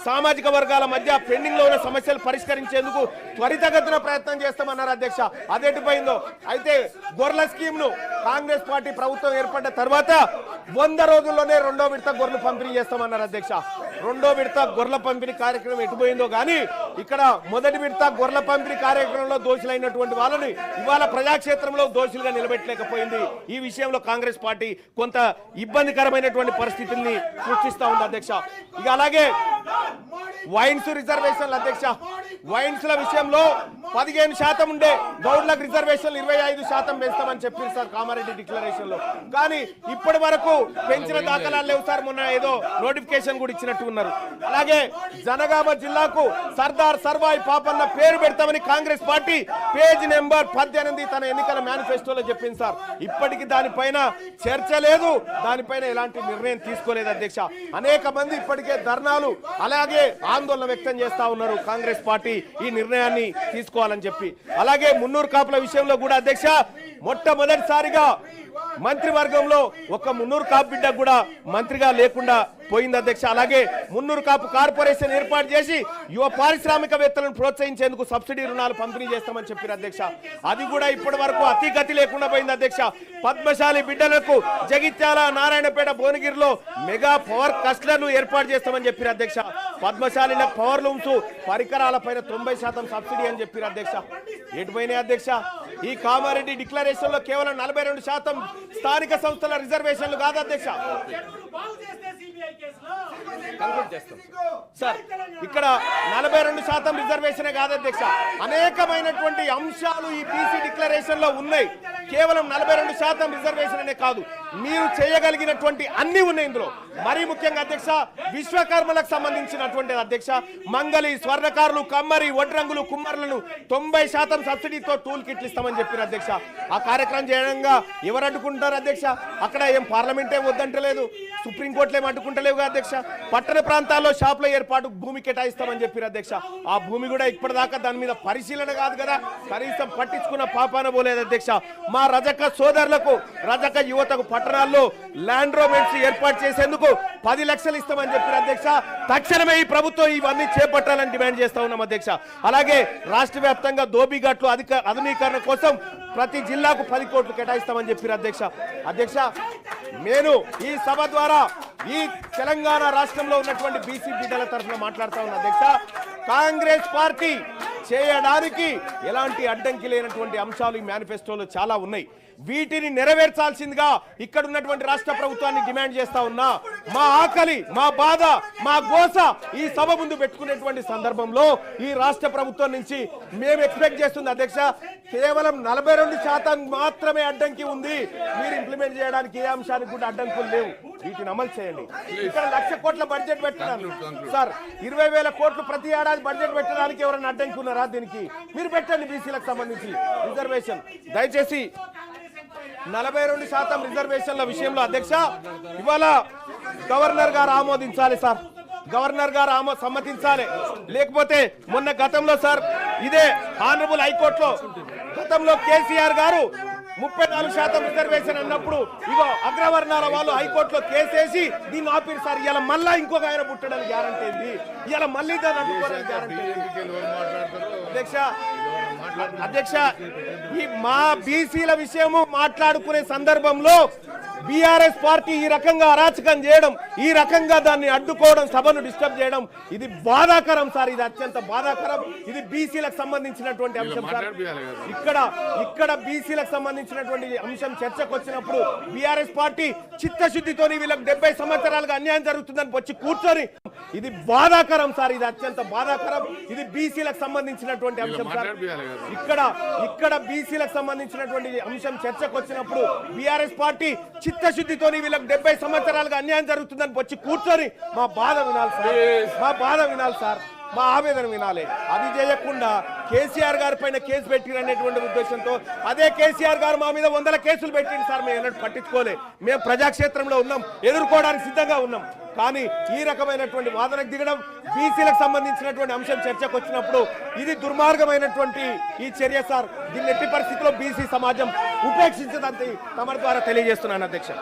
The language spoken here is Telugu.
సామాజిక వర్గాల మధ్య పెండింగ్ లో ఉన్న సమస్యలు పరిష్కరించేందుకు త్వరితగతిన ప్రయత్నం చేస్తామన్నారు అధ్యక్ష. అదేటిపోయిందో అయితే గొర్రెల స్కీమ్ ను కాంగ్రెస్ పార్టీ ప్రభుత్వం ఏర్పడ్డ తర్వాత 100 రోజుల్లోనే రెండో విడత గొర్రెలు పంపిణీ చేస్తామన్నారు అధ్యక్ష. రెండో విడత గొర్రెల పంపిణీ కార్యక్రమం ఎటుపోయిందో కానీ ఇక్కడ మొదటి విడత గొర్రెల పంపిణీ కార్యక్రమంలో దోషులైనటువంటి వాళ్ళని ఇవాళ ప్రజాక్షేత్రంలో దోషులుగా నిలబెట్టలేకపోయింది. ఈ విషయంలో కాంగ్రెస్ పార్టీ కొంత ఇబ్బందికరమైనటువంటి పరిస్థితుల్ని సృష్టిస్తా ఉంది అధ్యక్ష. ఇక అలాగే వైన్స్ రిజర్వేషన్లు అధ్యక్ష, వైన్స్ల విషయంలో 15% ఉండే గౌడ్లకు రిజర్వేషన్లు 25% పెంచుతామని చెప్పారు సార్ కామారెడ్డి డిక్లరేషన్ లో. కానీ ఇప్పటి వరకు పెంచిన దాఖలాలు లేవు సార్. మొన్న ఏదో నోటిఫికేషన్ కూడా ఇచ్చినట్టు ఉన్నారు. అలాగే జనగామ జిల్లాకు సర్దార్ సర్వాయి పాపన్న పేరు పెడతామని కాంగ్రెస్ పార్టీ పేజ్ నెంబర్ 18 తన ఎన్నికల మేనిఫెస్టోలో చెప్పింది సార్. ఇప్పటికీ దానిపైన చర్చ లేదు, దానిపైన ఎలాంటి నిర్ణయం తీసుకోలేదు అధ్యక్ష. అనేక మంది ఇప్పటికే ధర్నాలు అలాగే ఆందోళన వ్యక్తం చేస్తా ఉన్నారు కాంగ్రెస్ పార్టీ ఈ నిర్ణయాన్ని తీసుకోవాలని చెప్పి. అలాగే మున్నూరు కాపుల విషయంలో కూడా అధ్యక్ష మొట్టమొదటిసారిగా మంత్రివర్గంలో ఒక మున్నూరు కాపు బిడ్డ కూడా మంత్రిగా లేకుండా పోయింది అధ్యక్ష. అలాగే మున్నూరు కాపు కార్పొరేషన్ ఏర్పాటు చేసి యువ పారిశ్రామికవేత్తలను ప్రోత్సహించేందుకు సబ్సిడీ రుణాలు పంపిణీ చేస్తామని చెప్పారు అధ్యక్ష. అది కూడా ఇప్పటి వరకు అతిగతి లేకుండా పోయింది అధ్యక్ష. పద్మశాలి బిడ్డలకు జగిత్యాల, నారాయణపేట, భువనగిరిలో మెగా పవర్ క్లస్టర్లు ఏర్పాటు చేస్తామని చెప్పారు అధ్యక్ష. పద్మశాలిల పవర్ లూమ్స్ పరికరాల పైన 90% సబ్సిడీ అని చెప్పారు అధ్యక్ష. ఎటుపోయినాయి అధ్యక్ష? ఈ కామారెడ్డి డిక్లరేషన్ లో కేవలం 42% స్థానిక సంస్థల రిజర్వేషన్లు కాదు అధ్యక్ష. సార్ ఇక్కడ 42% రిజర్వేషన్ కాదు అధ్యక్ష, అనేకమైనటువంటి అంశాలు ఈ బీసీ డిక్లరేషన్ లో ఉన్నాయి. కేవలం 42% రిజర్వేషన్ అనే కాదు, మీరు చేయగలిగినటువంటి అన్ని ఉన్నాయి ఇందులో. మరీ ముఖ్యంగా అధ్యక్ష విశ్వకర్మలకు సంబంధించినటువంటి అధ్యక్ష మంగళి, స్వర్ణకారులు, కమ్మరి, వడ్రంగులు, కుమ్మరులను 90% సబ్సిడీతో టూల్ కిట్లు ఇస్తామని చెప్పారు అధ్యక్ష. ఆ కార్యక్రమం చేయడంగా ఎవరు అడ్డుకుంటారు అధ్యక్ష? అక్కడ ఏం పార్లమెంటే వద్దంటలేదు, సుప్రీంకోర్టులు ఏం అడ్డుకుంటలేవు అధ్యక్ష. పట్టణ ప్రాంతాల్లో షాపుల ఏర్పాటు భూమి కేటాయిస్తామని చెప్పారు అధ్యక్ష. ఆ భూమి కూడా ఇప్పటిదాకా దాని మీద పరిశీలన కాదు కదా, కనీసం పట్టించుకున్న పాపాన పోలేదు అధ్యక్ష. మా రజక సోదరులకు, రజక యువతకు పట్టణాల్లో ల్యాండ్ రోమెంట్స్ ఏర్పాటు చేసేందుకు 10 లక్షలు ఇస్తామని చెప్పారు అధ్యక్ష. తక్షణమే ఈ ప్రభుత్వం ఇవన్నీ చేపట్టాలని డిమాండ్ చేస్తా ఉన్నాం అధ్యక్ష. అలాగే రాష్ట్ర వ్యాప్తంగా దోబిఘాట్లు ఆధునీకరణ కోసం ప్రతి జిల్లాకు 10 కోట్లు కేటాయిస్తామని చెప్పారు అధ్యక్ష. అధ్యక్ష నేను ఈ సభ ద్వారా ఈ తెలంగాణ రాష్ట్రంలో ఉన్నటువంటి బీసీ బిడ్డల తరఫున మాట్లాడుతా ఉన్నా అధ్యక్ష. కాంగ్రెస్ పార్టీ చేయడానికి ఎలాంటి అడ్డంకి లేనటువంటి అంశాలు ఈ మేనిఫెస్టోలో చాలా ఉన్నాయి. వీటిని నెరవేర్చాల్సిందిగా ఇక్కడ ఉన్నటువంటి రాష్ట్ర ప్రభుత్వాన్ని డిమాండ్ చేస్తా ఉన్నా. మా ఆకలి, మా బాధ, మా గోస ఈ సభ ముందు పెట్టుకునేటువంటి సందర్భంలో ఈ రాష్ట్ర ప్రభుత్వం నుంచి మేము ఎక్స్పెక్ట్ చేస్తుంది అధ్యక్ష, కేవలం 42% మాత్రమే అడ్డంకి ఉంది. మీరు ఇంప్లిమెంట్ చేయడానికి ఏ అంశానికి కూడా అడ్డంకులు లేవు. వీటిని అమలు చేయండి. ఇక్కడ 1,00,000 కోట్ల బడ్జెట్ పెట్టడానికి సార్ 20,000 కోట్లు ప్రతి ఏడాది బడ్జెట్ పెట్టడానికి ఎవరైనా అడ్డంకి ఉన్నారా? దీనికి మీరు పెట్టండి. బీసీలకు సంబంధించి రిజర్వేషన్ దయచేసి 42% రిజర్వేషన్ల విషయంలో అధ్యక్ష ఇవాళ గవర్నర్ గారు ఆమోదించాలి సార్. గవర్నర్ గారు సమ్మతించాలి. లేకపోతే మొన్న గతంలో సార్ ఇదే ఆనరబుల్ హైకోర్టులో గతంలో కేసీఆర్ గారు 34% రిజర్వేషన్ అన్నప్పుడు ఇగో అగ్రవర్ణాల వాళ్ళు హైకోర్టులో కేసేసి దీన్ని ఆపిరు సార్. ఇలా మళ్ళా ఇంకొక ఆయన పుట్టడానికి గ్యారంటీ ఏంది? ఇలా మళ్ళీ దాన్ని అడ్డుకోవడానికి గ్యారంటీ అధ్యక్ష ఈ మా బీసీల విషయము మాట్లాడుకునే సందర్భంలో బీఆర్ఎస్ పార్టీ ఈ రకంగా అరాచకం చేయడం, ఈ రకంగా దాన్ని అడ్డుకోవడం, సభను డిస్టర్బ్ చేయడం ఇది బాధాకరం సార్. ఇది అత్యంత బాధాకరం. ఇది బీసీలకు సంబంధించినటువంటి అంశం సార్. ఇక్కడ బీసీలకు సంబంధించినటువంటి అంశం చర్చకు వచ్చినప్పుడు బీఆర్ఎస్ పార్టీ చిత్తశుద్ధితో వీళ్ళకి 70 సంవత్సరాలుగా అన్యాయం జరుగుతుందని వచ్చి కూర్చొని ఇది బాధాకరం సార్. ఇది అత్యంత బాధాకరం. ఇది బీసీలకు సంబంధించినటువంటి అంశం సార్. ఇక్కడ బీసీలకు సంబంధించినటువంటి అంశం చర్చకు వచ్చినప్పుడు బీఆర్ఎస్ పార్టీ చిత్తశుద్ధితో వీళ్ళకి 70 సంవత్సరాలుగా అన్యాయం జరుగుతుందని వచ్చి కూర్చొని మా బాధ వినాలి సార్, మా బాధ వినాలి సార్, మా ఆవేదన వినాలి. అది చేయకుండా కేసీఆర్ గారి పైన కేసు పెట్టినటువంటి ఉద్దేశంతో అదే కేసీఆర్ గారు మా మీద 100 కేసులు పెట్టింది సార్. మేము ఎన్నడూ పట్టించుకోలే. మేము ప్రజాక్షేత్రంలో ఉన్నాం, ఎదుర్కోవడానికి సిద్ధంగా ఉన్నాం. కానీ ఈ రకమైనటువంటి వాదనకు దిగడం, బీసీలకు సంబంధించినటువంటి అంశం చర్చకు వచ్చినప్పుడు ఇది దుర్మార్గమైనటువంటి ఈ చర్య సార్. దీన్ని ఎట్టి పరిస్థితిలో బీసీ సమాజం ఉపేక్షించదంతే తమ ద్వారా తెలియజేస్తున్నాను అధ్యక్ష.